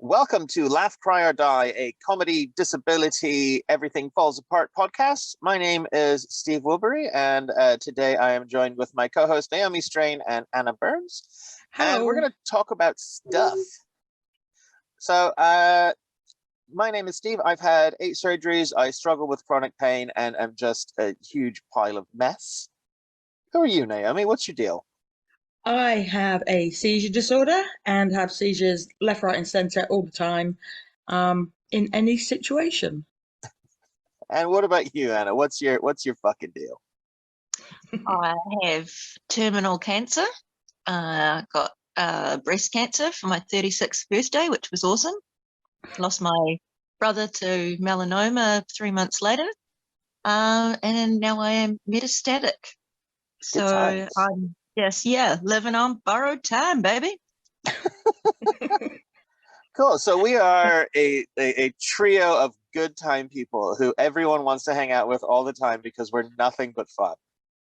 Welcome to Laugh, Cry, or Die, a comedy, disability, everything falls apart podcast. My name is Steve Wilbury, and today I am joined with my co-host Naomi Strain and Anna Burns. Hello. And we're going to talk about stuff. So, my name is Steve. I've had 8 surgeries. I struggle with chronic pain and am just a huge pile of mess. Who are you, Naomi? What's your deal? I have a seizure disorder and have seizures left, right, and centre all the time, in any situation. And what about you, Anna? What's your fucking deal? I have terminal cancer. Got breast cancer for my 36th birthday, which was awesome. Lost my brother to melanoma 3 months later. And now I am metastatic. So I'm living on borrowed time, baby. Cool. So we are a trio of good time people who everyone wants to hang out with all the time because we're nothing but fun.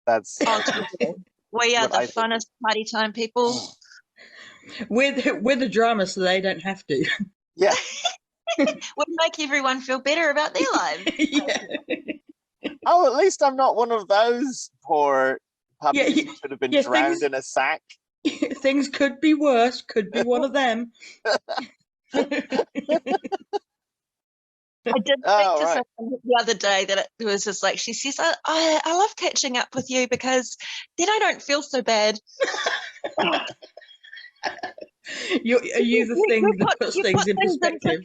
That's we are the funnest party time people. With the drama, so they don't have to. Yeah. We make everyone feel better about their lives. Yeah. Oh, at least I'm not one of those poor puppies who should have been drowned in a sack. Things could be worse. Could be one of them. I did speak to someone the other day that it was just like, she says, I love catching up with you because then I don't feel so bad. You're the thing that puts things in perspective.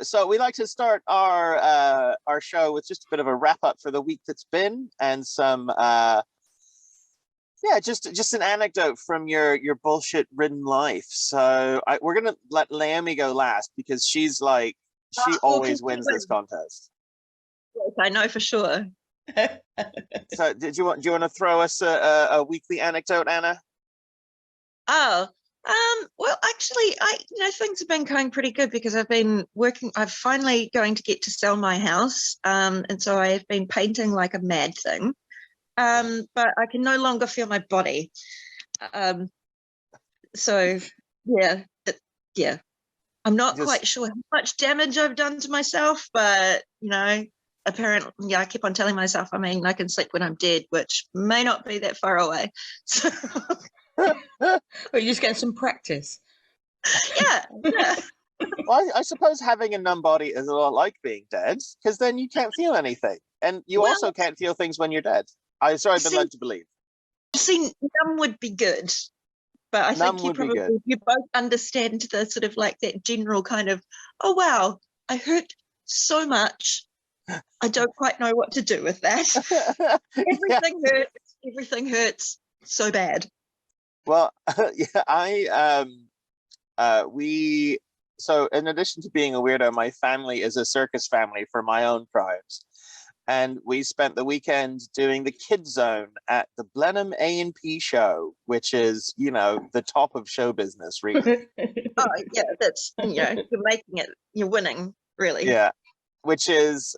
So we like to start our show with just a bit of a wrap up for the week that's been, and some just an anecdote from your bullshit ridden life. So we're gonna let Naomi go last because she's like she always wins this contest. Yes, I know for sure. So do you want to throw us a weekly anecdote, Anna? Oh. Well, actually, things have been going pretty good because I've been working. I'm finally going to get to sell my house, and so I have been painting like a mad thing. But I can no longer feel my body. So yeah. I'm not quite sure how much damage I've done to myself, but apparently, I keep on telling myself, I can sleep when I'm dead, which may not be that far away. So. Well, you're just getting some practice. Yeah. Well, I suppose having a numb body is a lot like being dead, because then you can't feel anything, and you also can't feel things when you're dead. I've been led to believe. See, numb would be good, but I think you both understand the sort of like that general kind of, oh wow, I hurt so much, I don't quite know what to do with that. Everything hurts so bad. Well, so in addition to being a weirdo, my family is a circus family for my own crimes. And we spent the weekend doing the Kids Zone at the Blenheim A&P show, which is, the top of show business, really. Oh, yeah, that's, you're making it, you're winning, really. Yeah, which is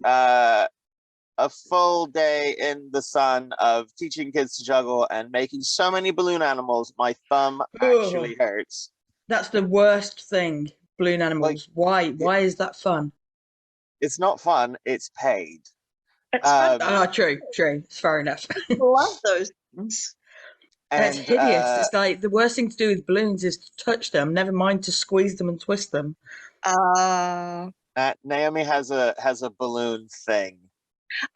a full day in the sun of teaching kids to juggle and making so many balloon animals, my thumb actually hurts. That's the worst thing, balloon animals. Why is that fun? It's not fun, it's paid. It's fun. True. It's fair enough. I love those things. And it's hideous. It's like the worst thing to do with balloons is to touch them, never mind to squeeze them and twist them. Naomi has a balloon thing.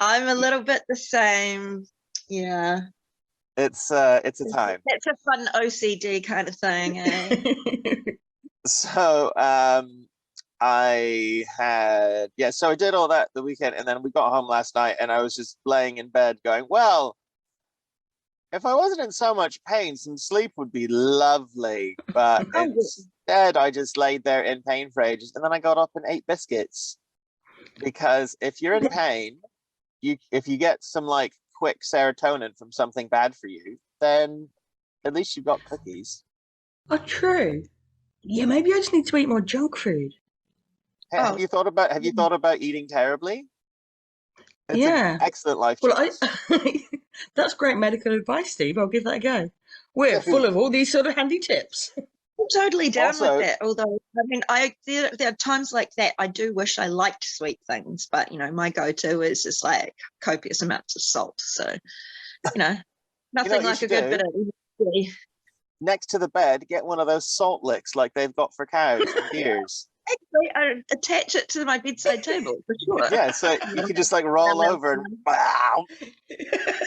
I'm a little bit the same. Yeah. It's a time. It's a fun OCD kind of thing, eh? So so I did all that the weekend, and then we got home last night, and I was just laying in bed going, well, if I wasn't in so much pain, some sleep would be lovely. But instead, I just laid there in pain for ages, and then I got up and ate biscuits. Because if you're in pain, if you get some like quick serotonin from something bad for you, then at least you've got cookies. Oh, true. Yeah, maybe I just need to eat more junk food. Hey, have you thought about eating terribly? It's an excellent life choice. Well, that's great medical advice, Steve. I'll give that a go. We're full of all these sort of handy tips. I'm totally down Also- with that. Although, I mean, there are times like that I do wish I liked sweet things, but you know, my go-to is just like copious amounts of salt. So, you know, nothing what you like a should good do? bit of chili. Next to the bed, get one of those salt licks like they've got for cows and deers. Actually, I attach it to my bedside table for sure. Yeah, so you can just like roll over and wow,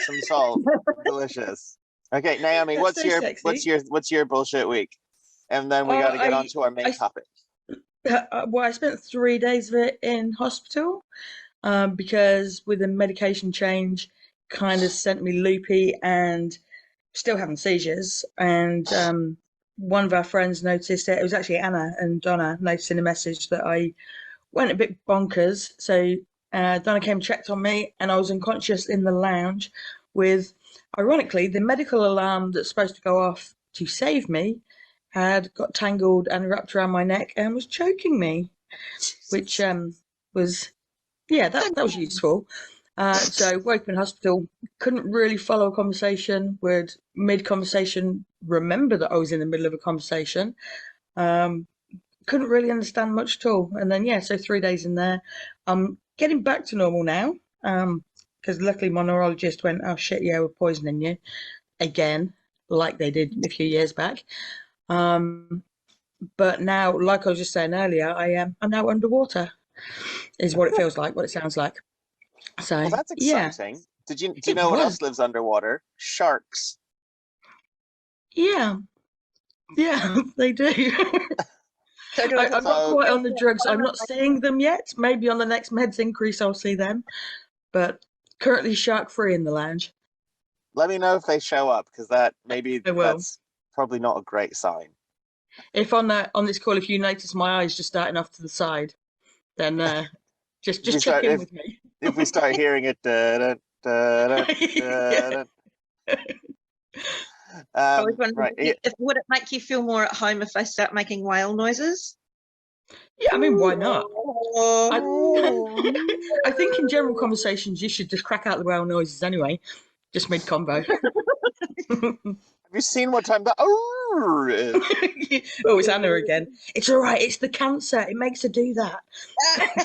some salt. Delicious. Okay, Naomi, That's what's so your sexy. what's your bullshit week? And then we got to get on to our main I- topic. Well, I spent 3 days of it in hospital because with the medication change, kind of sent me loopy and still having seizures. And one of our friends noticed it. It was actually Anna and Donna noticing a message that I went a bit bonkers. So Donna came and checked on me, and I was unconscious in the lounge with, ironically, the medical alarm that's supposed to go off to save me had got tangled and wrapped around my neck and was choking me, which was, yeah, that was useful. So woke up in hospital, couldn't really follow a conversation, would mid-conversation remember that I was in the middle of a conversation. Couldn't really understand much at all. And then, yeah, so 3 days in there. I'm getting back to normal now because luckily my neurologist went, oh, shit, yeah, we're poisoning you again, like they did a few years back. But now, like I was just saying earlier, I'm now underwater, is what it feels like, what it sounds like. So, Well, that's yeah, exciting. Do you know what else lives underwater? Sharks. yeah, they do. So do I'm not So- quite on the drugs. I'm not seeing them yet. Maybe on the next meds increase, I'll see them. But currently shark free in the lounge. Let me know if they show up because that maybe I will. that's probably not a great sign. If on this call, if you notice my eyes just starting off to the side, then just We check start- in if- with me. If we start hearing it, Yeah. I was wondering, right, yeah, would it make you feel more at home if I start making whale noises? Yeah, I mean, why not? Oh. I think in general conversations, you should just crack out the whale noises anyway, just mid-convo. have you seen what time the is? Oh, it's Anna again. It's all right. It's the cancer. It makes her do that.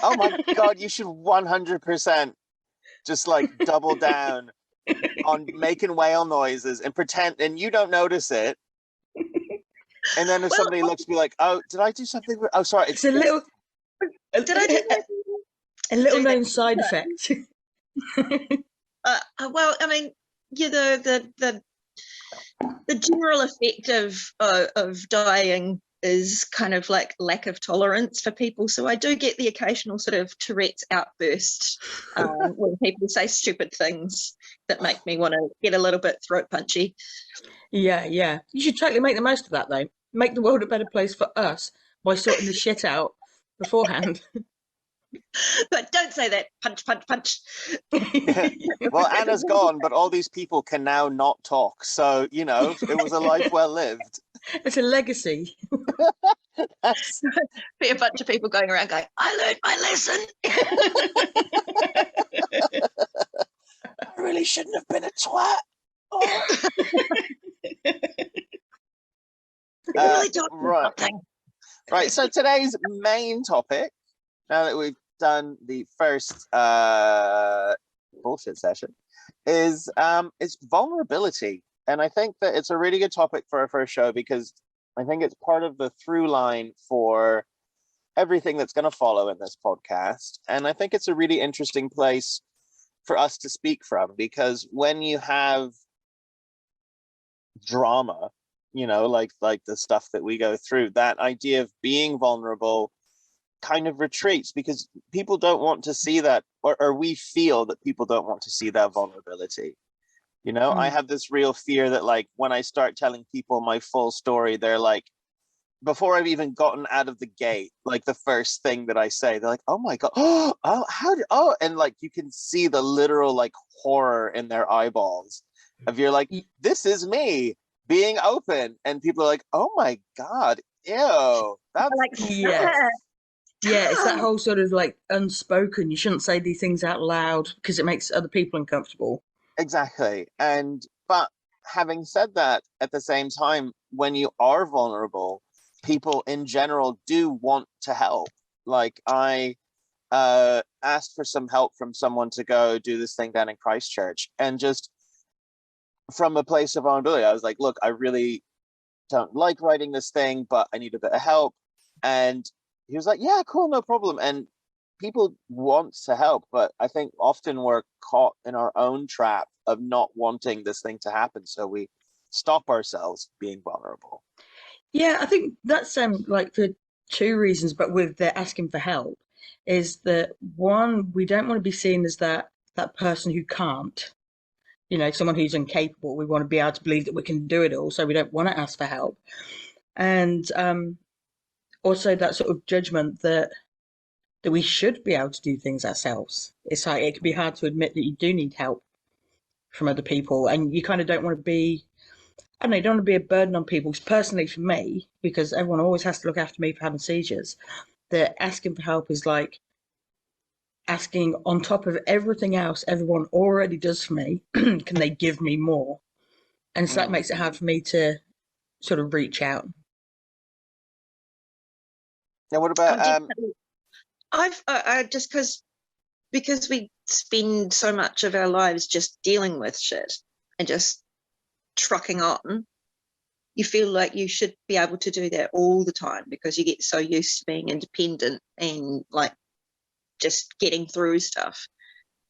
Oh my god, you should 100% just like double down on making whale noises and pretend, and you don't notice it. And then if Well, somebody looks, be like, "Oh, did I do something? Oh, sorry, It's a little. Did I do that? A little do that? known side effect. Well, I mean, yeah, the general effect of dying is kind of like lack of tolerance for people. So I do get the occasional sort of Tourette's outburst when people say stupid things that make me want to get a little bit throat punchy. Yeah. You should totally make the most of that, though. Make the world a better place for us by sorting the shit out beforehand. But don't say that. Punch, punch, punch. Well, Anna's gone, but all these people can now not talk. So, you know, it was a life well lived. It's a legacy. That's- Be a bunch of people going around going, I learned my lesson. I really shouldn't have been a twat. Oh. Really taught me right. something. Right. So today's main topic, now that we've done the first bullshit session, is vulnerability. And I think that it's a really good topic for our first show because I think it's part of the through line for everything that's going to follow in this podcast. And I think it's a really interesting place for us to speak from, because when you have drama, you know, like the stuff that we go through, that idea of being vulnerable kind of retreats because people don't want to see that, or we feel that people don't want to see that vulnerability. You know, I have this real fear that like when I start telling people my full story, they're like, before I've even gotten out of the gate, like the first thing that I say, they're like, oh my God, oh, how did, oh, and like you can see the literal like horror in their eyeballs of you're like, this is me being open, and people are like, oh my God, ew, that's Like, Yeah. Yeah, it's that whole sort of like unspoken. You shouldn't say these things out loud because it makes other people uncomfortable. exactly. And but having said that, at the same time, when you are vulnerable, people in general do want to help. Like I asked for some help from someone to go do this thing down in Christchurch, and just from a place of vulnerability, I was like, look, I really don't like writing this thing, but I need a bit of help. And he was like, yeah, cool, no problem. And people want to help, but I think often we're caught in our own trap of not wanting this thing to happen, so we stop ourselves being vulnerable. Yeah, I think that's like for two reasons, but with the asking for help, is that one, we don't want to be seen as that person who can't, someone who's incapable. We want to be able to believe that we can do it all, so we don't want to ask for help. And also that sort of judgment that we should be able to do things ourselves. It's like it can be hard to admit that you do need help from other people, and you kind of don't want to be, I don't know, you don't want to be a burden on people. Personally, for me, because everyone always has to look after me for having seizures, that asking for help is like asking on top of everything else everyone already does for me, can they give me more? And so that makes it hard for me to sort of reach out. Now, what about I just because we spend so much of our lives just dealing with shit and just trucking on, you feel like you should be able to do that all the time because you get so used to being independent and like just getting through stuff.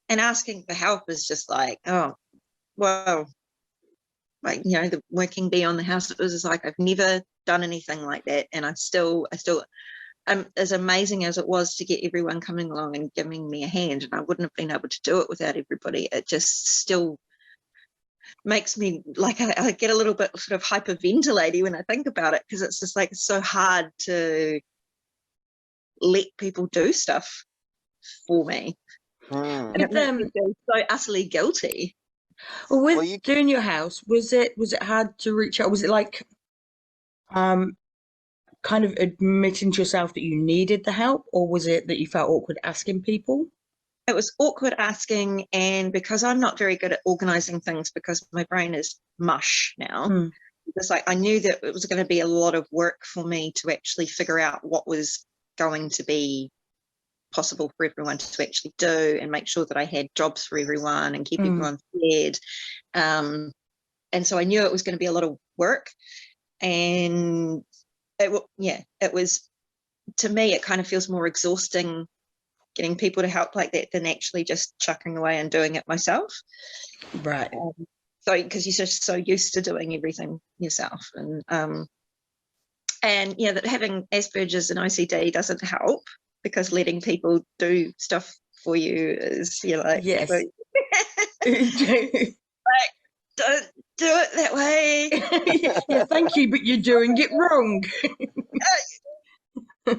And asking for help is just like, oh, well, like, the working bee on the house, it was like, I've never done anything like that. And I still, as amazing as it was to get everyone coming along and giving me a hand, and I wouldn't have been able to do it without everybody, it just still makes me like, I get a little bit sort of hyperventilating when I think about it, because it's just like, it's so hard to let people do stuff for me. And it makes me feel so utterly guilty. Well, with doing your house, was it hard to reach out? Was it like kind of admitting to yourself that you needed the help, or was it that you felt awkward asking people? It was awkward asking, and because I'm not very good at organizing things because my brain is mush now, it's like I knew that it was going to be a lot of work for me to actually figure out what was going to be possible for everyone to actually do and make sure that I had jobs for everyone and keep everyone fed. And so I knew it was going to be a lot of work. And it was, to me, it kind of feels more exhausting getting people to help like that than actually just chucking away and doing it myself. Right. So because you're just so used to doing everything yourself. And that having Asperger's and OCD doesn't help, because letting people do stuff for you is, like, yes. Like, don't do it that way. Yeah, thank you, but you're doing it wrong.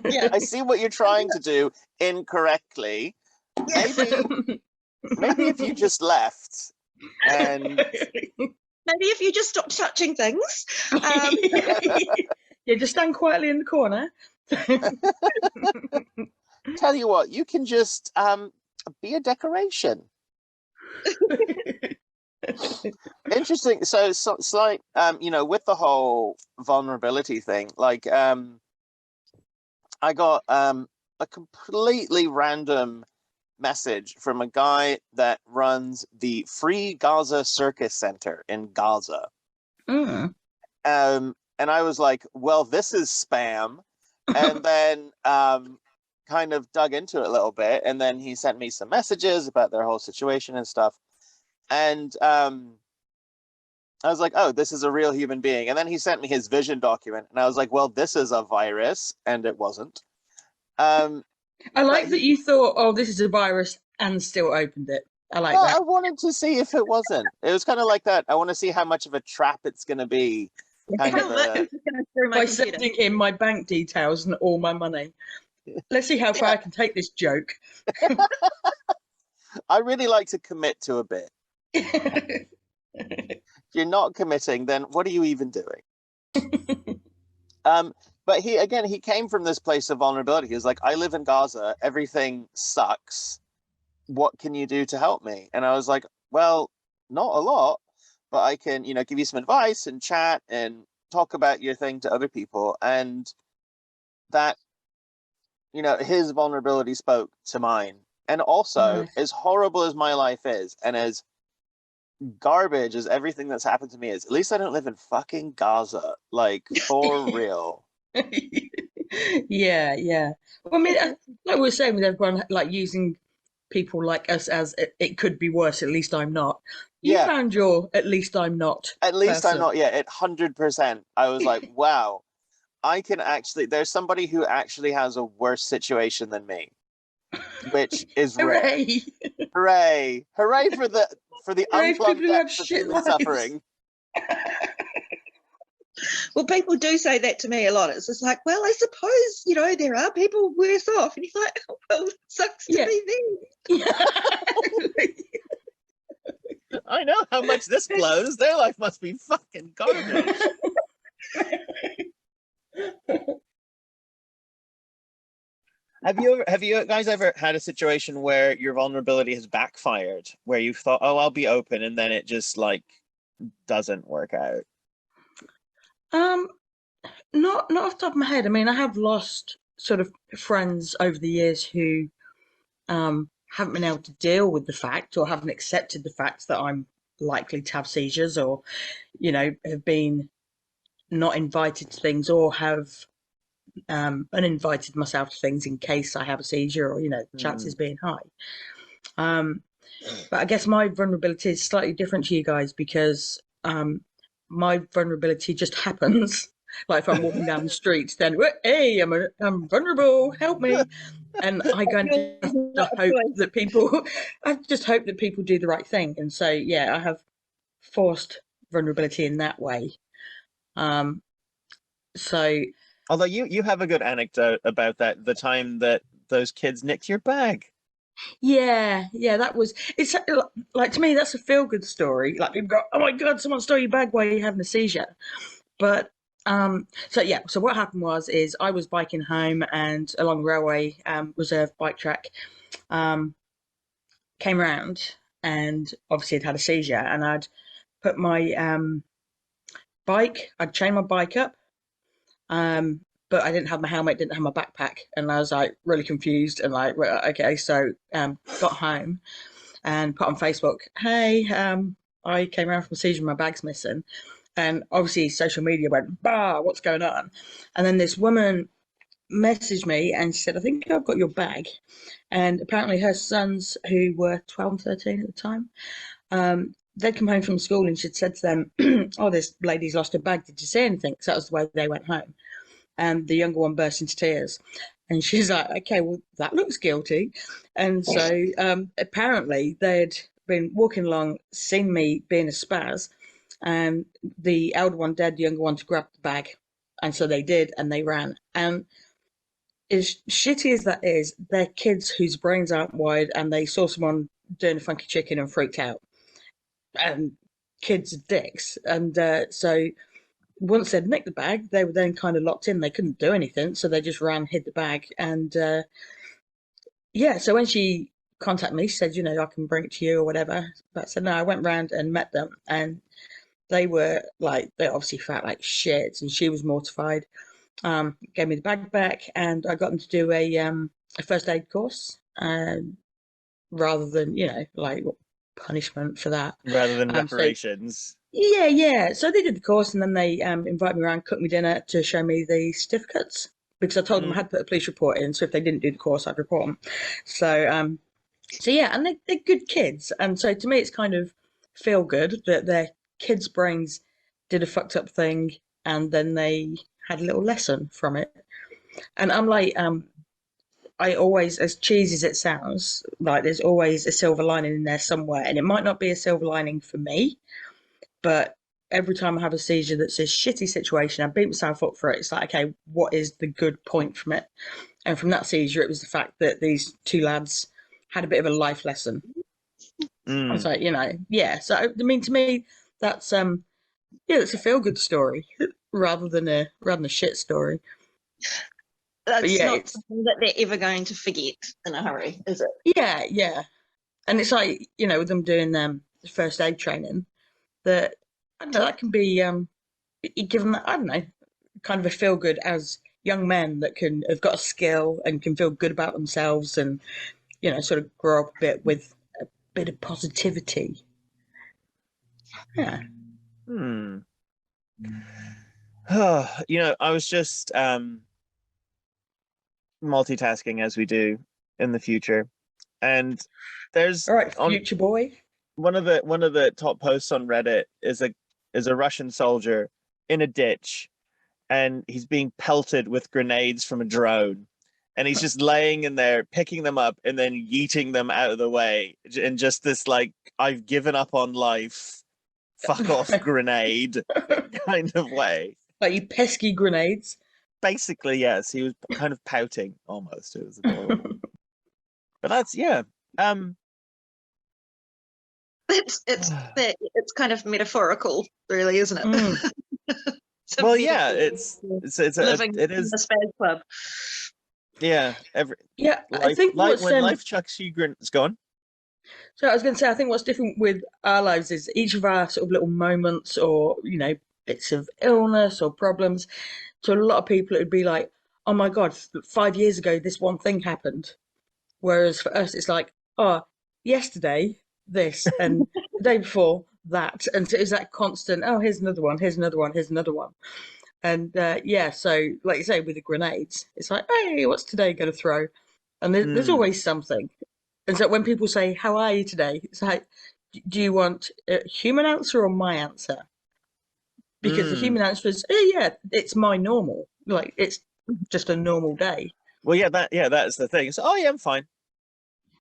Yeah. I see what you're trying to do incorrectly. Maybe if you just left and maybe if you just stopped touching things. Yeah, just stand quietly in the corner. Tell you what, you can just be a decoration. Interesting. So it's like with the whole vulnerability thing, like I got a completely random message from a guy that runs the Free Gaza Circus Center in Gaza. And I was like, well, this is spam. And then kind of dug into it a little bit. And then he sent me some messages about their whole situation and stuff. And I was like, oh, this is a real human being. And then he sent me his vision document. And I was like, well, this is a virus. And it wasn't. I like that you thought, oh, this is a virus, and still opened it. I like that. I wanted to see if it wasn't. It was kind of like that. I want to see how much of a trap it's going to be. By sending him my bank details and all my money. Let's see how far I can take this joke. I really like to commit to a bit. If you're not committing, then what are you even doing? But he came from this place of vulnerability. He was like, I live in Gaza. Everything sucks. What can you do to help me? And I was like, well, not a lot, but I can, you know, give you some advice and chat and talk about your thing to other people. And that, you know, his vulnerability spoke to mine. And also, Nice. as horrible as my life is, and as garbage as everything that's happened to me is, at least I don't live in fucking Gaza. Like, for real. Yeah, yeah. Well, I mean, like we were saying with everyone, like using people like us as it could be worse. At least I'm not. You Yeah, found your at least I'm not at least I'm person. not yet at 100%. I was like, wow, I can actually, there's somebody who actually has a worse situation than me, which is rare. Hooray! Hooray! Hooray for the Hooray for people unplugged who have depths of shit human lives. suffering. Well, people do say that to me a lot. It's just like, well, I suppose, you know, there are people worse off. And he's like, oh, well, sucks to Yeah. be them. I know how much this blows. Their life must be fucking garbage. Have you guys ever had a situation where your vulnerability has backfired, where you've thought, oh, I'll be open, and then it just like doesn't work out? Um, not off the top of my head. I mean, I have lost sort of friends over the years who haven't been able to deal with the fact or haven't accepted the fact that I'm likely to have seizures, or you know, have been not invited to things, or have uninvited myself to things in case I have a seizure, or you know, chances being high. But I guess my vulnerability is slightly different to you guys because my vulnerability just happens. Like if I'm walking down the street, then hey, I'm vulnerable, help me, and I kind of just hope that people, I just hope that people do the right thing, and so yeah, I have forced vulnerability in that way. So Although you have a good anecdote about that, the time that those kids nicked your bag. yeah, that was it's like to me that's a feel good story. Like people go, oh my god, someone stole your bag while you're having a seizure. But so yeah, so what happened is I was biking home and along the railway reserve bike track, came around and obviously had a seizure, and I'd put my I'd chained my bike up, but I didn't have my helmet, didn't have my backpack, and I was like really confused and like, well, okay, so got home and put on Facebook, hey, I came around from a seizure, my bag's missing. And obviously social media went, bah, what's going on? And then this woman messaged me and she said, I think I've got your bag. And apparently her sons, who were 12 and 13 at the time, they'd come home from school and she'd said to them, oh, this lady's lost her bag. Did you say anything? Because that was the way they went home. And the younger one burst into tears. And she's like, okay, well, that looks guilty. And so apparently they'd been walking along, seen me being a spaz, and the elder one dared the younger one to grab the bag. And so they did, and they ran. And as shitty as that is, they're kids whose brains aren't wide, and they saw someone doing a funky chicken and freaked out. And kids are dicks. And so once they'd nicked the bag, they were then kind of locked in. They couldn't do anything, so they just ran, hid the bag. And yeah, so when she contacted me, she said, you know, I can bring it to you or whatever. But I said, no, I went round and met them, and they were like, they obviously felt like shit, and she was mortified. Gave me the bag back, and I got them to do a first aid course, rather than, you know, like punishment for that. Rather than So reparations. yeah. So they did the course, and then they invited me around, cooked me dinner to show me the certificates, because I told them I had put a police report in. So if they didn't do the course, I'd report them. So yeah, and they're good kids, and so to me, it's kind of feel good that their kids' brains did a fucked up thing, and then they had a little lesson from it. And I'm like, I always, as cheesy as it sounds, like there's always a silver lining in there somewhere, and it might not be a silver lining for me, but every time I have a seizure that's a shitty situation, I beat myself up for it. It's like, okay, what is the good point from it? And from that seizure, it was the fact that these two lads had a bit of a life lesson. I was like, you know, yeah. So I mean, to me, that's yeah, it's a feel good story rather than a shit story. That's yeah, not something that they're ever going to forget in a hurry, is it? Yeah. And it's like, you know, with them doing first aid training, that I don't know, that can be given that, I don't know, kind of a feel good as young men that can have got a skill and can feel good about themselves and, you know, sort of grow up a bit with a bit of positivity. Yeah. Hmm. You know, I was just multitasking as we do in the future, and there's All right, on future boy. one of the top posts on Reddit is a Russian soldier in a ditch, and he's being pelted with grenades from a drone, and he's just laying in there picking them up and then yeeting them out of the way in just this like, I've given up on life, fuck off grenade kind of way. Like you pesky grenades. Basically, yes, he was kind of pouting almost. It was adorable. But that's, yeah. It's kind of metaphorical, really, isn't it? Mm. It's a Well, yeah, metaphor living it in is, the spaz club. yeah. Yeah, I Life, think what's when life chucks you it's gone. so I was going to say, I think what's different with our lives is each of our sort of little moments or, you know, bits of illness or problems. To a lot of people, it would be like, oh my God, 5 years ago, this one thing happened. Whereas for us, it's like, oh, yesterday, this, and the day before, that. And so it's that constant, oh, here's another one, here's another one, here's another one. And yeah, so like you say, with the grenades, it's like, hey, what's today going to throw? And there's always something. And so when people say, how are you today? It's like, do you want a human answer or my answer? Because the human answer is, oh, yeah, it's my normal. Like, it's just a normal day. Well, yeah, that's the thing. So, oh yeah, I'm fine.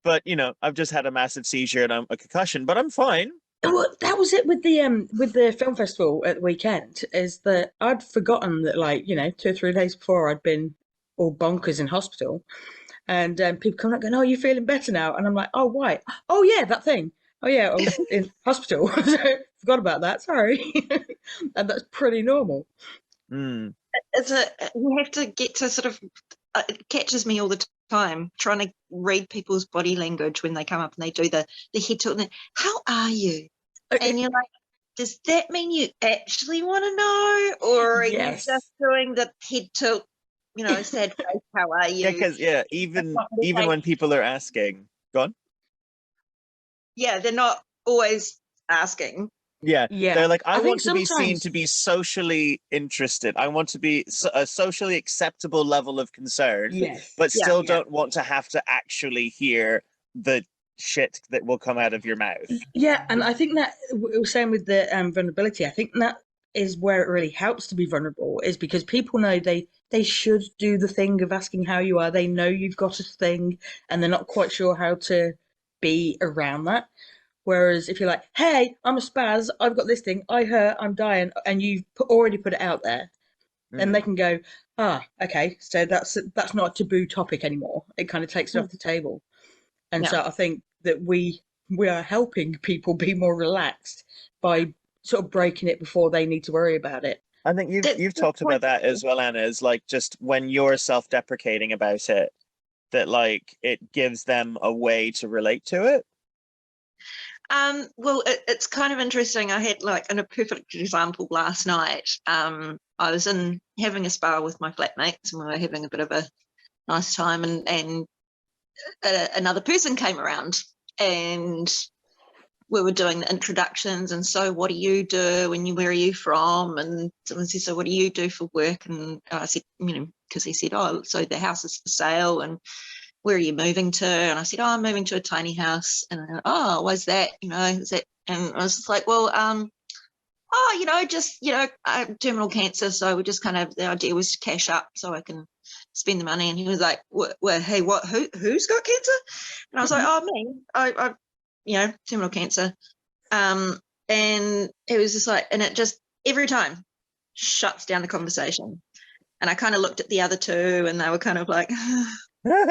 But you know, I've just had a massive seizure and I'm a concussion, but I'm fine. Well, that was it with the film festival at the weekend. Is that I'd forgotten that, like, you know, 2 or 3 days before I'd been all bonkers in hospital, and people come up going, "Oh, you're feeling better now?" And I'm like, "Oh, why? Oh, yeah, that thing. Oh, yeah, I was in hospital. So forgot about that. Sorry." And that's pretty normal. You have to get to sort of, it catches me all the time trying to read people's body language when they come up and they do the head tilt and how are you? And you're like, does that mean you actually want to know, or are you just doing the head tilt, you know, sad face, how are you? Yeah, because even when people are asking, go on. Yeah, they're not always asking. Yeah, they're like, I want to be seen sometimes to be socially interested. I want to be a socially acceptable level of concern, yes, but still don't want to have to actually hear the shit that will come out of your mouth. Yeah, and I think that we were saying with the vulnerability, I think that is where it really helps to be vulnerable, is because people know they should do the thing of asking how you are. They know you've got a thing, and they're not quite sure how to be around that. Whereas if you're like, hey, I'm a spaz, I've got this thing, I hurt, I'm dying, and you've already put it out there, then they can go, okay, so that's not a taboo topic anymore. It kind of takes it off the table. And so I think that we are helping people be more relaxed by sort of breaking it before they need to worry about it. I think you've talked about that as well, Anna, is like just when you're self-deprecating about it, that like it gives them a way to relate to it. Well, it's kind of interesting. I had like a perfect example last night. I was having a spa with my flatmates and we were having a bit of a nice time, and another person came around and we were doing the introductions, and so what do you do and where are you from, and someone said, so what do you do for work? And I said, you know, because he said, oh, so the house is for sale and where are you moving to? And I said, oh, I'm moving to a tiny house. And I, oh, why's that? You know, is that? And I was just like, well, oh, you know, just, you know, I have terminal cancer, so we just kind of, the idea was to cash up so I can spend the money. And he was like, well, hey, what? Who's got cancer? And I was like, oh, me. I you know, terminal cancer. And it was just like, and it just every time shuts down the conversation. And I kind of looked at the other two, and they were kind of like. And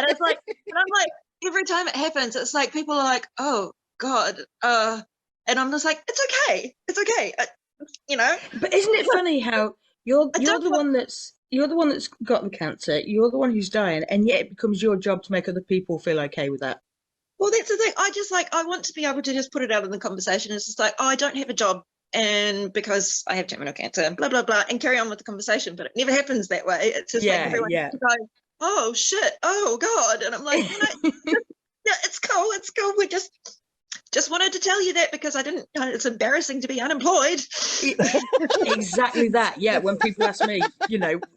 it's like, and I'm like, every time it happens, it's like people are like, oh God, and I'm just like, it's okay, you know. But isn't it funny how you're the one that's got the cancer, you're the one who's dying, and yet it becomes your job to make other people feel okay with that. Well, that's the thing. I want to be able to just put it out in the conversation. It's just like, oh, I don't have a job, and because I have terminal cancer, and blah blah blah, and carry on with the conversation. But it never happens that way. It's just like everyone has to go, oh shit, oh god, and I'm like, yeah, it's cool, it's cool. We just wanted to tell you that because I didn't. It's embarrassing to be unemployed. Exactly that. Yeah. When people ask me,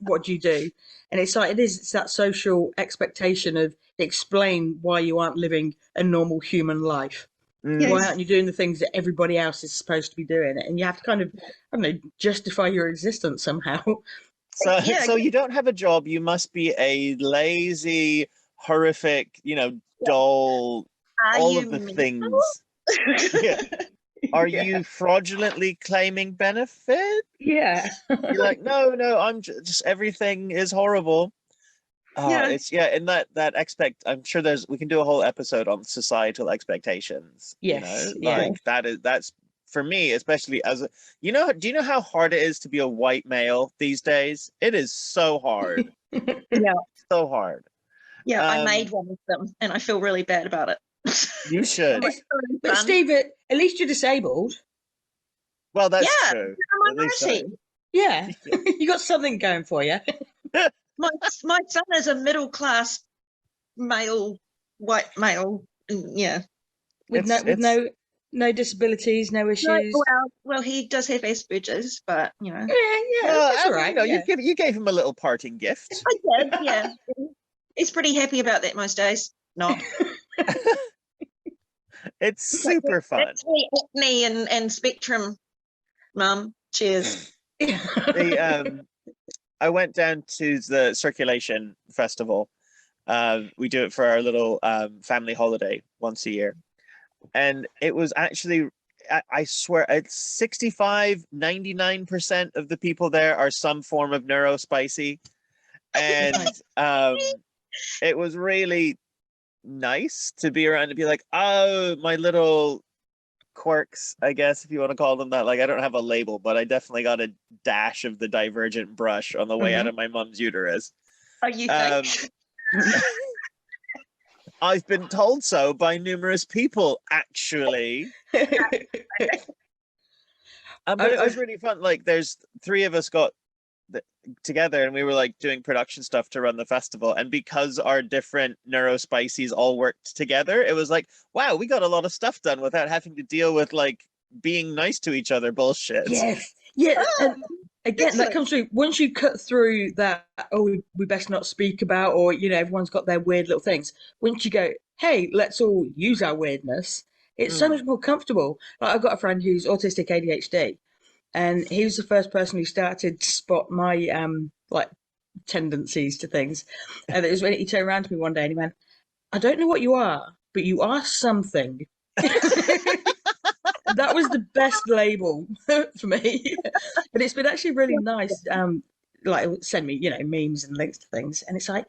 what do you do? And it's like, it's that social expectation of explain why you aren't living a normal human life. Yes. Why aren't you doing the things that everybody else is supposed to be doing? And you have to kind of, I don't know, justify your existence somehow. So, so you don't have a job. You must be a lazy, horrific, dull, all of the things. Yeah. Are you fraudulently claiming benefit? Yeah. You're like, no, I'm just everything is horrible. It's and that I'm sure we can do a whole episode on societal expectations. Yes. Like that's for me, especially as a, do you know how hard it is to be a white male these days? It is so hard. Yeah. So hard. Yeah, I made one of them and I feel really bad about it. You should. But Steve, at least you're disabled. Well, that's true. At least so. Yeah. You got something going for you. My son is a middle class male, white male. Yeah. With no disabilities, no issues. No, well, he does have Asperger's, but Yeah, that's all right. You gave him a little parting gift. I did, yeah. He's pretty happy about that most days. Not. It's super fun. That's me, acne and spectrum, Mum. Cheers. I went down to the Circulation Festival. We do it for our little family holiday once a year. And it was actually, I swear, it's 99% of the people there are some form of neurospicy. And it was really nice to be around and be like, oh, my little quirks, I guess, if you want to call them that. Like, I don't have a label, but I definitely got a dash of the Divergent brush on the way out of my mum's uterus. Oh, you think? I've been told so by numerous people, actually. But it was really fun. Like, there's 3 of us got together and we were like doing production stuff to run the festival, and because our different neurospices all worked together, it was like, wow, we got a lot of stuff done without having to deal with like being nice to each other bullshit. And again, that comes through once you cut through that, we best not speak about, or everyone's got their weird little things. Once you go, hey, let's all use our weirdness, it's so much more comfortable. Like, I've got a friend who's autistic ADHD, and he was the first person who started to spot my like tendencies to things. And it was when he turned around to me one day and he went, I don't know what you are, but you are something. That was the best label for me. But it's been actually really nice. Like, send me, memes and links to things. And it's like,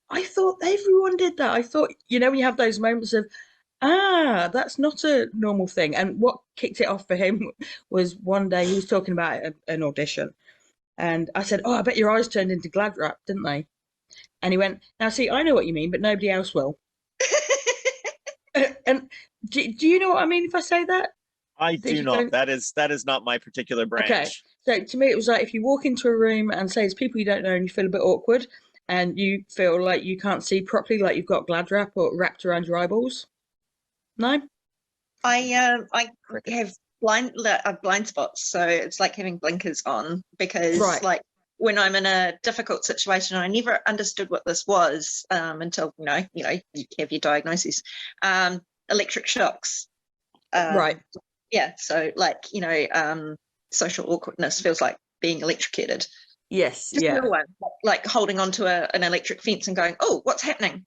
I thought everyone did that. I thought, when you have those moments of, that's not a normal thing. And what kicked it off for him was one day he was talking about an audition. And I said, I bet your eyes turned into Glad wrap, didn't they? And he went, now, see, I know what you mean, but nobody else will. And do you know what I mean if I say that? I do not. That is not my particular branch. Okay. So to me, it was like if you walk into a room and say it's people you don't know and you feel a bit awkward and you feel like you can't see properly, like you've got Glad wrap or wrapped around your eyeballs. No? I have blind spots, so it's like having blinkers on, because like when I'm in a difficult situation, I never understood what this was until you have your diagnosis. Electric shocks. Yeah, so like social awkwardness feels like being electrocuted. Yes. Just yeah. One, like holding onto an electric fence and going, oh, what's happening?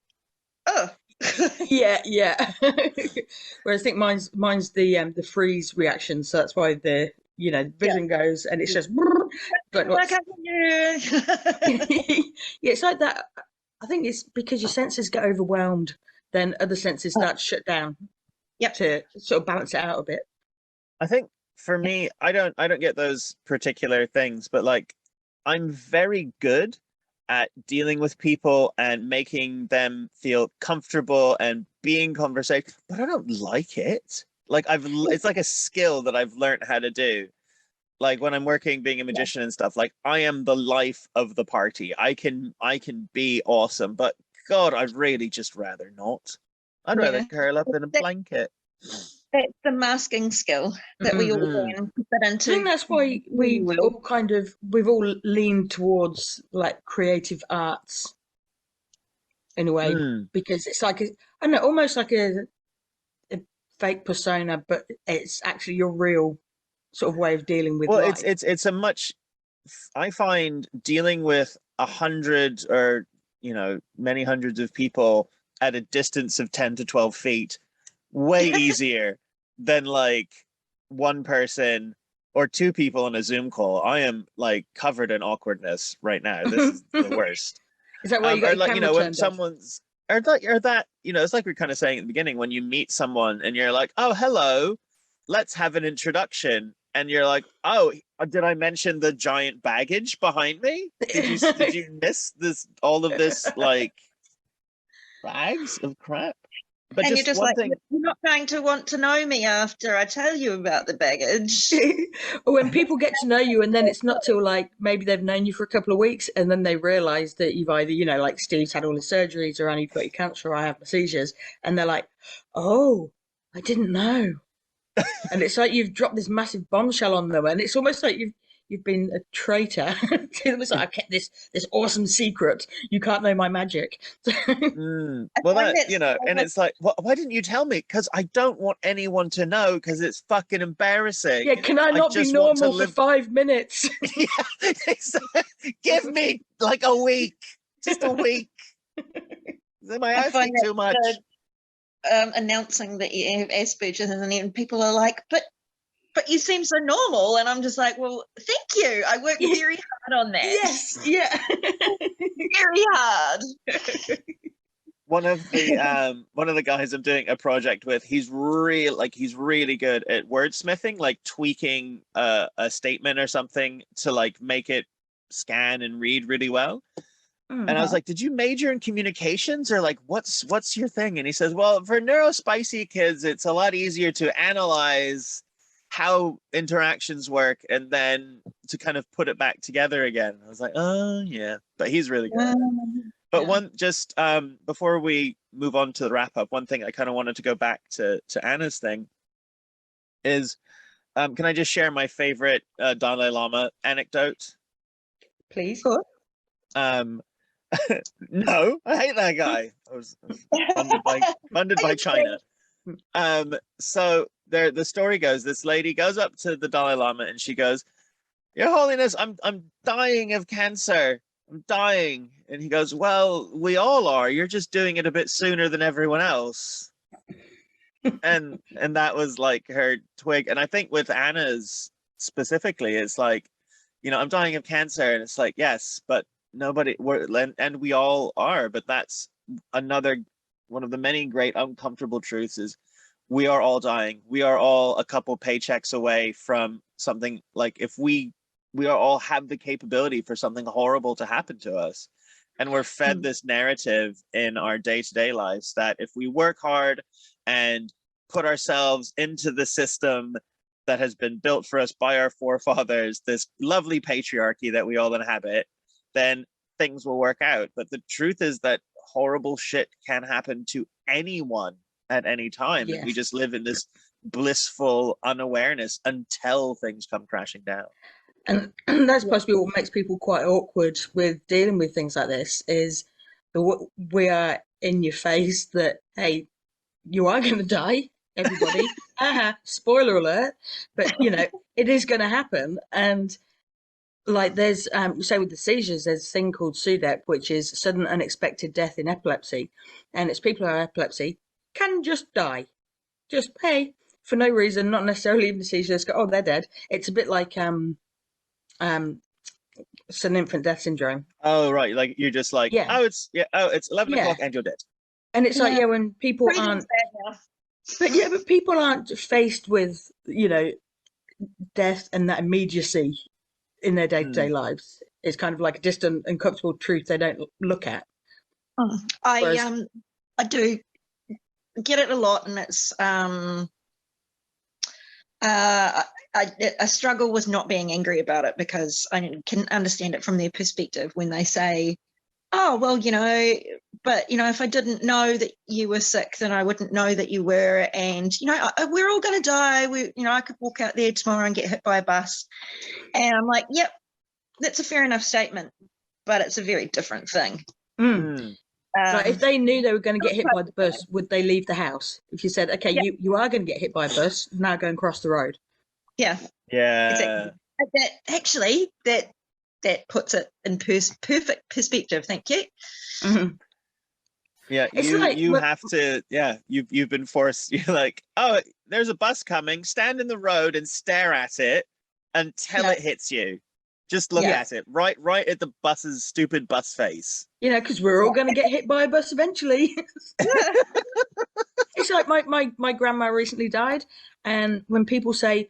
Oh. yeah. Whereas I think mine's the freeze reaction, so that's why the vision goes and it's just. But yeah, it's like that. I think it's because your senses get overwhelmed, then other senses start to shut down. Yep. To sort of balance it out a bit. I think for me, I don't get those particular things, but like I'm very good at dealing with people and making them feel comfortable and be in conversation, but I don't like it. Like it's like a skill that I've learned how to do. Like when I'm working being a magician and stuff, like I am the life of the party. I can be awesome, but God, I'd really just rather not. I'd rather curl up in a blanket. That's the masking skill that we all Mhm. then put into. I think that's why we've all leaned towards like creative arts in a way, Mm. because it's like I don't know, almost like a fake persona, but it's actually your real sort of way of dealing with Well, life. it's a much. I find dealing with 100 or many hundreds of people at a distance of 10 to 12 feet way easier than like one person or two people on a Zoom call. I am like covered in awkwardness right now. This is the worst. Is that why you got Or your like camera when turned off? someone's or that it's like we are kind of saying at the beginning, when you meet someone and you're like, oh, hello, let's have an introduction, and you're like, oh, did I mention the giant baggage behind me? Did you miss this, all of this like bags of crap? But and just you're just one like, thing. you're not going to want to know me after I tell you about the baggage. Or when people get to know you, and then it's not till like maybe they've known you for a couple of weeks, and then they realise that you've either, like Steve's had all his surgeries, or you've got your cancer, or I have my seizures, and they're like, "Oh, I didn't know." And it's like you've dropped this massive bombshell on them, and it's almost like you've been a traitor. It's like, I kept this awesome secret. You can't know my magic. Well, that and it's like, why didn't you tell me? Because I don't want anyone to know, because it's fucking embarrassing. Yeah, can I not be just want to normal for 5 minutes? Yeah, give me like a week, just a week. Am I asking too much? Announcing that you have Asperger's, and then people are like, but you seem so normal, and I'm just like, well, thank you. I worked very hard on that. Yes, yeah, very hard. One of the guys I'm doing a project with, he's really good at wordsmithing, like tweaking a statement or something to like make it scan and read really well. And I was like, did you major in communications, or like what's your thing? And he says, well, for neurospicy kids, it's a lot easier to analyze how interactions work and then to kind of put it back together again. I was like, oh yeah, but he's really good. But one, just before we move on to the wrap up, one thing I kind of wanted to go back to Anna's thing is, can I just share my favorite Dalai Lama anecdote? Please. No, I hate that guy. I was funded by China. So the story goes, this lady goes up to the Dalai Lama and she goes, Your Holiness, I'm dying of cancer. I'm dying. And he goes, well, we all are. You're just doing it a bit sooner than everyone else. and that was like her twig. And I think with Anna's specifically, it's like, I'm dying of cancer, and it's like, yes, but and we all are, but that's another one of the many great uncomfortable truths is we are all dying. We are all a couple paychecks away from something, like if we are all have the capability for something horrible to happen to us. And we're fed this narrative in our day-to-day lives that if we work hard and put ourselves into the system that has been built for us by our forefathers, this lovely patriarchy that we all inhabit, then things will work out. But the truth is that horrible shit can happen to anyone at any time. Yes. And we just live in this blissful unawareness until things come crashing down. And that's possibly what makes people quite awkward with dealing with things like this, is we are in your face that, hey, you are going to die, everybody. Spoiler alert. But, it is going to happen. And like there's, say with the seizures, there's a thing called SUDEP, which is sudden unexpected death in epilepsy. And it's people who have epilepsy can just die. Just, hey, for no reason, not necessarily even the seizures, go, oh, they're dead. It's a bit like sudden infant death syndrome. Oh right, like you're just like, it's 11 o'clock and you're dead. And it's like, when people aren't, but people aren't faced with death and that immediacy in their day-to-day lives. It's kind of like a distant, uncomfortable truth they don't look at. I do get it a lot, and it's I struggle with not being angry about it, because I can understand it from their perspective when they say, oh, well, but, if I didn't know that you were sick, then I wouldn't know that you were. And, we're all going to die. I could walk out there tomorrow and get hit by a bus. And I'm like, yep, that's a fair enough statement, but it's a very different thing. Like, if they knew they were going to get hit by the bus, would they leave the house? If you said, okay, you are going to get hit by a bus, now go and cross the road. Yeah. Yeah. Exactly. That puts it in perfect perspective. Thank you. Mm-hmm. Yeah, It's you like- you have to. Yeah, you've been forced. You're like, oh, there's a bus coming. Stand in the road and stare at it until it hits you. Just look Yeah. at it, right at the bus's stupid bus face. Because we're all going to get hit by a bus eventually. It's like my grandma recently died, and when people say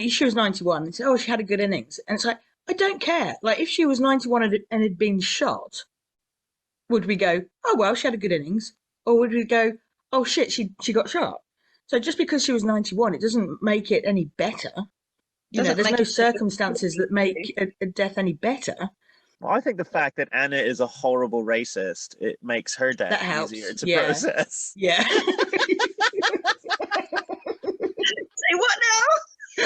she was 91, they say, oh, she had a good innings, and it's like, I don't care. Like, if she was 91 and had been shot, would we go, oh well, she had a good innings, or would we go, oh shit, she got shot? So just because she was 91, it doesn't make it any better. There's no circumstances that make a death any better. Well, I think the fact that Anna is a horrible racist, it makes her death That helps. easier to Yeah. process. Yeah. Say what now?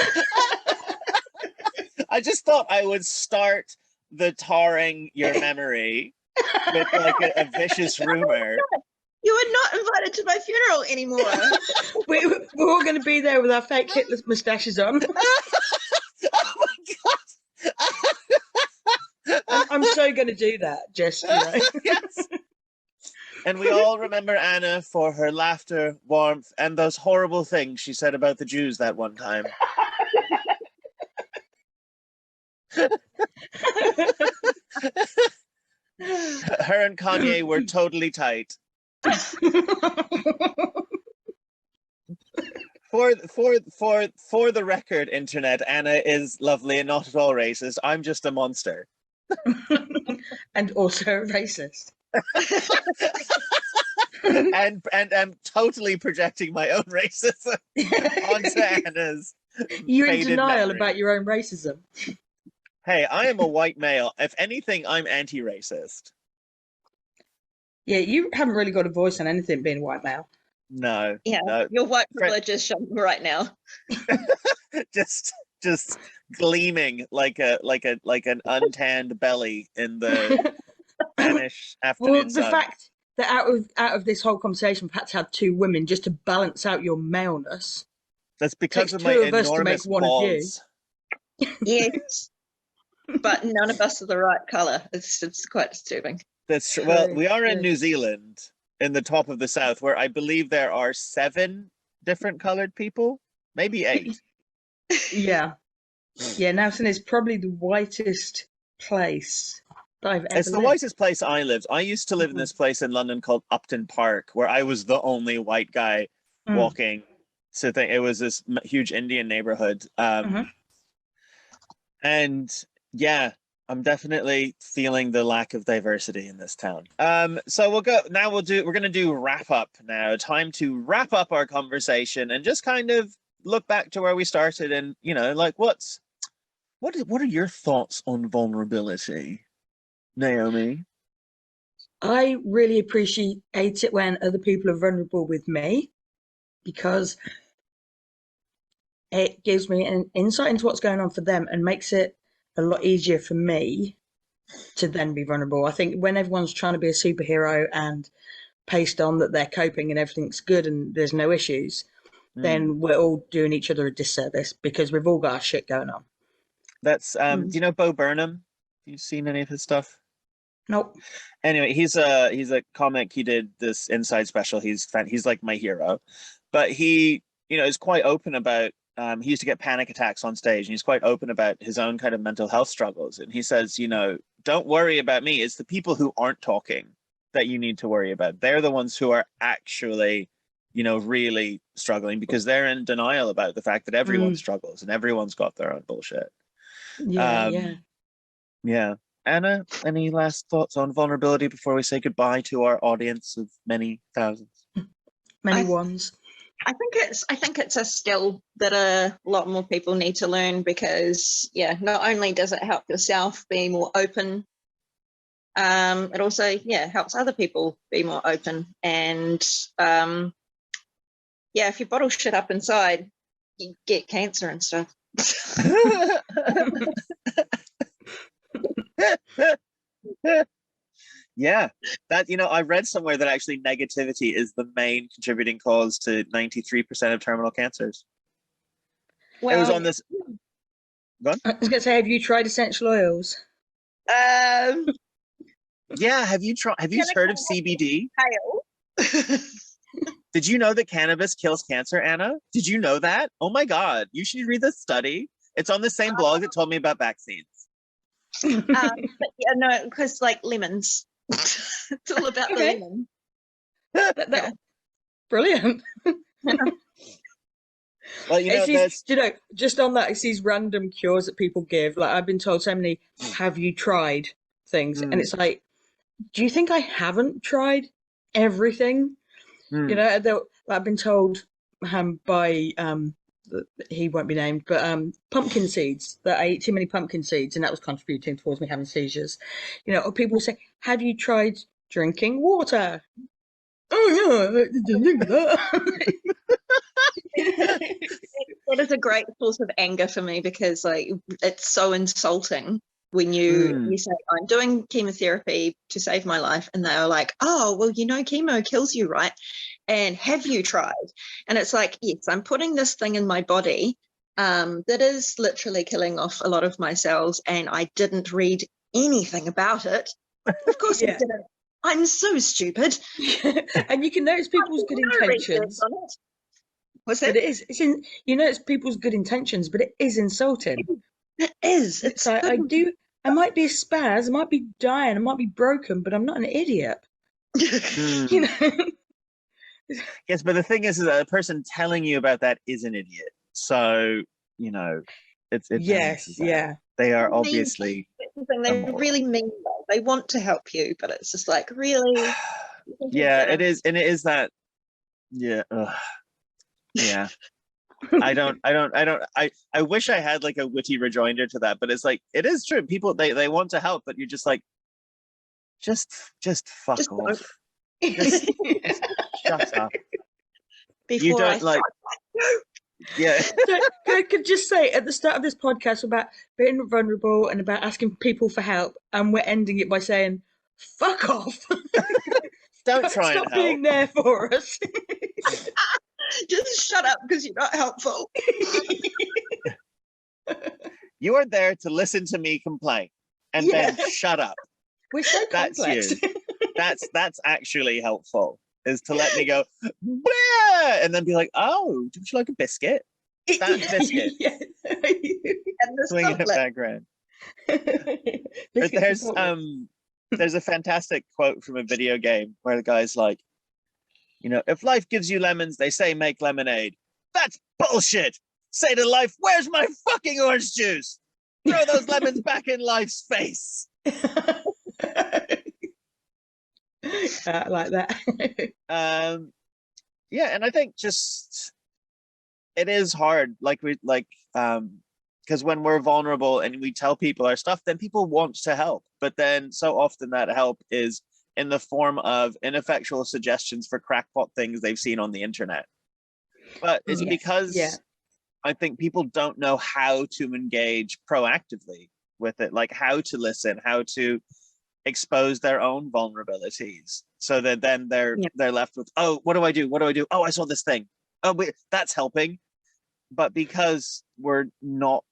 I just thought I would start the tarring your memory with like a vicious rumor. You are not invited to my funeral anymore. We're all going to be there with our fake Hitler moustaches on. Oh my god! I'm so going to do that, just, Yes. And we all remember Anna for her laughter, warmth, and those horrible things she said about the Jews that one time. Her and Kanye were totally tight. For the record, internet, Anna is lovely and not at all racist. I'm just a monster. And also racist. and I'm totally projecting my own racism onto Anna's. You're in faded denial memory. about your own racism. Hey, I am a white male. If anything, I'm anti-racist. Yeah, you haven't really got a voice on anything being white male. No, Yeah, no, your white privilege is showing right now. just gleaming like an untanned belly in the Spanish afternoon Well, the sun. fact that out of this whole conversation, we've had to have two women just to balance out your maleness. That's because takes of my two of us to enormous make one of you. balls. Yes, but none of us are the right color. It's quite disturbing. That's true. Well, True, we are in true. New Zealand, in the top of the south, where I believe there are 7 different colored people, maybe 8. Yeah. Yeah, Nelson is probably the whitest place that I've ever It's the lived. whitest place I lived. I used to live in Mhm. this place in London called Upton Park, where I was the only white guy Mm. walking. So it was this huge Indian neighborhood. Mhm. And yeah, I'm definitely feeling the lack of diversity in this town. So we're gonna do wrap up now. Time to wrap up our conversation and just kind of look back to where we started, and like what are your thoughts on vulnerability, Naomi? I really appreciate it when other people are vulnerable with me, because it gives me an insight into what's going on for them and makes it a lot easier for me to then be vulnerable. I think when everyone's trying to be a superhero and paste on that they're coping and everything's good and there's no issues, then we're all doing each other a disservice, because we've all got our shit going on. That's do you know Bo Burnham? Have you seen any of his stuff? Nope. Anyway, he's a comic. He did this Inside special. He's like my hero, but he is quite open about. He used to get panic attacks on stage, and he's quite open about his own kind of mental health struggles. And he says, don't worry about me. It's the people who aren't talking that you need to worry about. They're the ones who are actually, really struggling, because they're in denial about the fact that everyone struggles and everyone's got their own bullshit. Yeah. Yeah. Anna, any last thoughts on vulnerability before we say goodbye to our audience of many thousands? Many I- ones. I think it's a skill that a lot more people need to learn because not only does it help yourself be more open, it also helps other people be more open. And if you bottle shit up inside, you get cancer and stuff. Yeah, that I read somewhere that actually negativity is the main contributing cause to 93% of terminal cancers. Well, It was on this. I was going to say, have you tried essential oils? Yeah, have you heard of CBD? Pale. Did you know that cannabis kills cancer, Anna? Did you know that? Oh my God, you should read this study. It's on the same blog that told me about vaccines. But no, because like lemons. It's all about the Okay. lemon. Brilliant. Well, just on that, it's these random cures that people give. Like, I've been told so many, have you tried things? And it's like, do you think I haven't tried everything? I've been told by he won't be named, but pumpkin seeds, that I ate too many pumpkin seeds and that was contributing towards me having seizures. Or people say, have you tried drinking water? Oh yeah, I didn't think of that. That is a great source of anger for me because like it's so insulting when you say I'm doing chemotherapy to save my life and they're like, oh well, chemo kills you, right? And have you tried? And it's like, yes, I'm putting this thing in my body that is literally killing off a lot of my cells and I didn't read anything about it. Of course I didn't. I'm so stupid. And you can notice people's good intentions. What's that? But it is. It's people's good intentions, but it is insulting. It is. It's like, I might be a spaz, I might be dying, I might be broken, but I'm not an idiot. Yes, but the thing is that the person telling you about that is an idiot. So it's yes, yeah. They are obviously. They really mean well. They want to help you, but it's just like really. Yeah, it is, and it is that. Yeah. Yeah. I wish I had like a witty rejoinder to that, but it's like it is true. People they want to help, but you're just like just fuck off. Just shut up. Before you don't like yeah. So, I could just say at the start of this podcast about being vulnerable and about asking people for help, and we're ending it by saying, fuck off. Don't try Stop and help. being there for us. Just shut up because you're not helpful. You are there to listen to me complain and then shut up. We're so That's complex. you. That's actually helpful, is to let me go, "Bleh," and then be like, oh, don't you like a biscuit? That biscuit. Swing in the background. There's a fantastic quote from a video game where the guy's like, if life gives you lemons, they say make lemonade. That's bullshit. Say to life, where's my fucking orange juice? Throw those lemons back in life's face. I like that. Yeah, and I think just it is hard, because when we're vulnerable and we tell people our stuff, then people want to help. But then so often that help is in the form of ineffectual suggestions for crackpot things they've seen on the internet. But it's because I think people don't know how to engage proactively with it, like how to listen, how to expose their own vulnerabilities, so that then they're left with, oh, what do I do? Oh, I saw this thing. Oh, wait, that's helping. But because we're not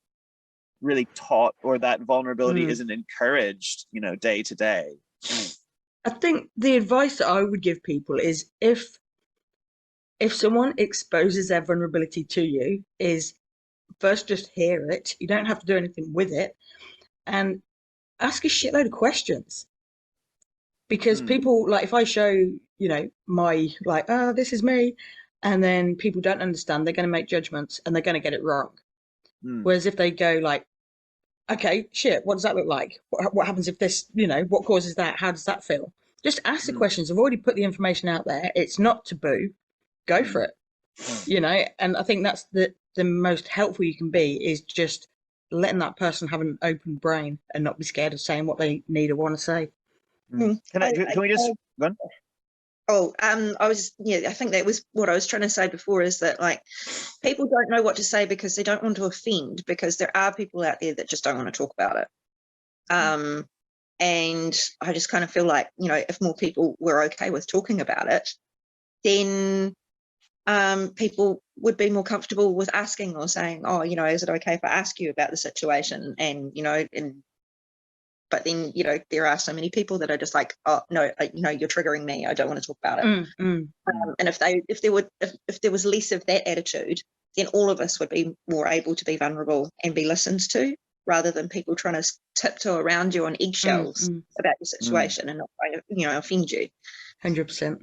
really taught, or that vulnerability isn't encouraged, day to day. I think the advice that I would give people is if someone exposes their vulnerability to you, is first just hear it. You don't have to do anything with it, and ask a shitload of questions. Because people, like, if I show, my, like, oh, this is me, and then people don't understand, they're going to make judgments and they're going to get it wrong. Whereas if they go like, okay, shit, what does that look like? What happens if this, what causes that? How does that feel? Just ask the questions. I've already put the information out there. It's not taboo. go for it. And I think that's the most helpful you can be, is just letting that person have an open brain and not be scared of saying what they need or want to say. Can we just go on? I think that was what I was trying to say before, is that like people don't know what to say because they don't want to offend, because there are people out there that just don't want to talk about it. And I just kind of feel like, if more people were okay with talking about it, then people would be more comfortable with asking or saying, oh, is it okay if I ask you about the situation? And, but then, there are so many people that are just like, oh, no, you're triggering me. I don't want to talk about it. And if there was less of that attitude, then all of us would be more able to be vulnerable and be listened to, rather than people trying to tiptoe around you on eggshells about your situation and not trying to, offend you. 100%.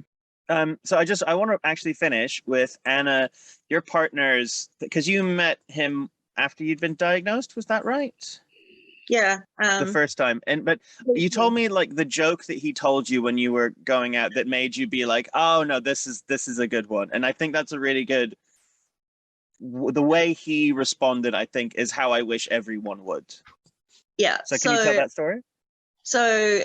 So I want to actually finish with Anna, your partner's, because you met him after you'd been diagnosed. Was that right? Yeah. The first time. But you told me like the joke that he told you when you were going out that made you be like, oh no, this is a good one. And I think that's a really good, the way he responded, I think, is how I wish everyone would. Yeah. So can you tell that story? So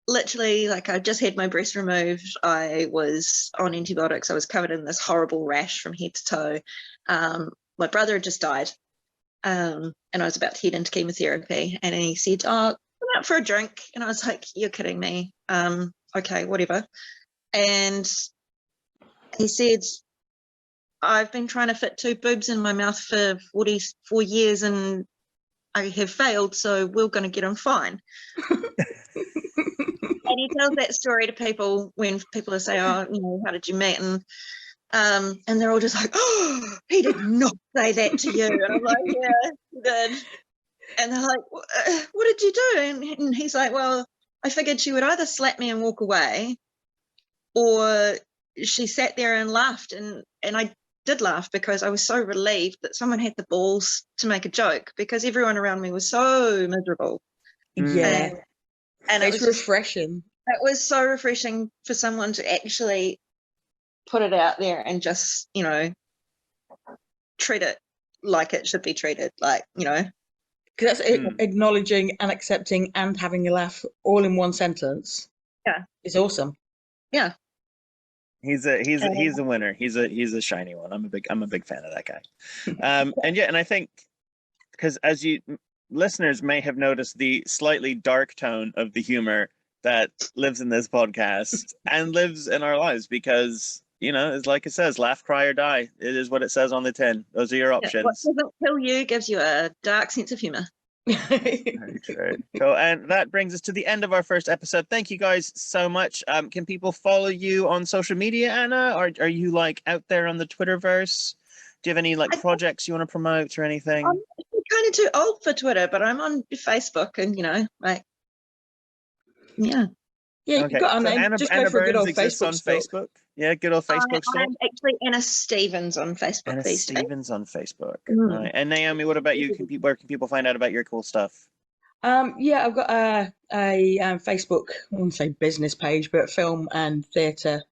literally, like, I just had my breast removed. I was on antibiotics. I was covered in this horrible rash from head to toe. My brother had just died. And I was about to head into chemotherapy, and he said, oh, come out for a drink. And I was like, you're kidding me. Okay, whatever. And he said, I've been trying to fit 2 boobs in my mouth for 44 years and I have failed, so we're going to get them fine. And he tells that story to people when people are saying, oh, how did you meet? And they're all just like, oh, he did not say that to you. And I'm like, yeah, he did. And they're like, what did you do? And he's like, well, I figured she would either slap me and walk away, or she sat there and laughed. And I did laugh, because I was so relieved that someone had the balls to make a joke, because everyone around me was so miserable. Yeah. And it's refreshing. It was so refreshing for someone to actually put it out there and just, treat it like it should be treated. Like, Because that's acknowledging and accepting and having a laugh all in one sentence. Yeah. It's awesome. Yeah. He's a winner. He's a shiny one. I'm a big fan of that guy. And I think, because as you listeners may have noticed, the slightly dark tone of the humor that lives in this podcast and lives in our lives, because it's like it says, laugh, cry, or die. It is what it says on the tin. Those are your options. What doesn't kill you gives you a dark sense of humor. Very true. So, and that brings us to the end of our first episode. Thank you guys so much. Can people follow you on social media, Anna? Or are you like out there on the Twitterverse? Do you have any like projects you want to promote or anything? I'm kind of too old for Twitter, but I'm on Facebook, and yeah. Yeah, okay. Got Anna, just Anna go for a good old exists Facebook on stalk. Facebook. Yeah, good old Facebook stalk. I'm actually Anna Stevens on Facebook. Anna Stevens on Facebook. Mm. Right. And Naomi, what about you? Where can people find out about your cool stuff? Yeah, I've got a Facebook, I wouldn't say business page, but film and theatre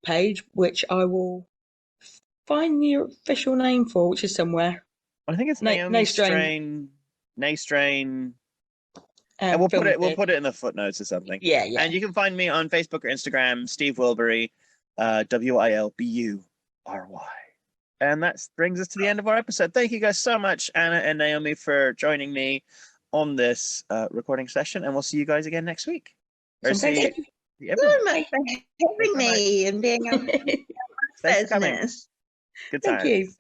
page, which I will find the official name for, which is somewhere. I think it's Naomi Strain. And we'll put it in the footnotes or something. Yeah. And you can find me on Facebook or Instagram, Steve Wilbury, Wilbury. And that brings us to the end of our episode. Thank you guys so much, Anna and Naomi, for joining me on this recording session. And we'll see you guys again next week. Thank you so much for having me and being on business. Good time. Thank you.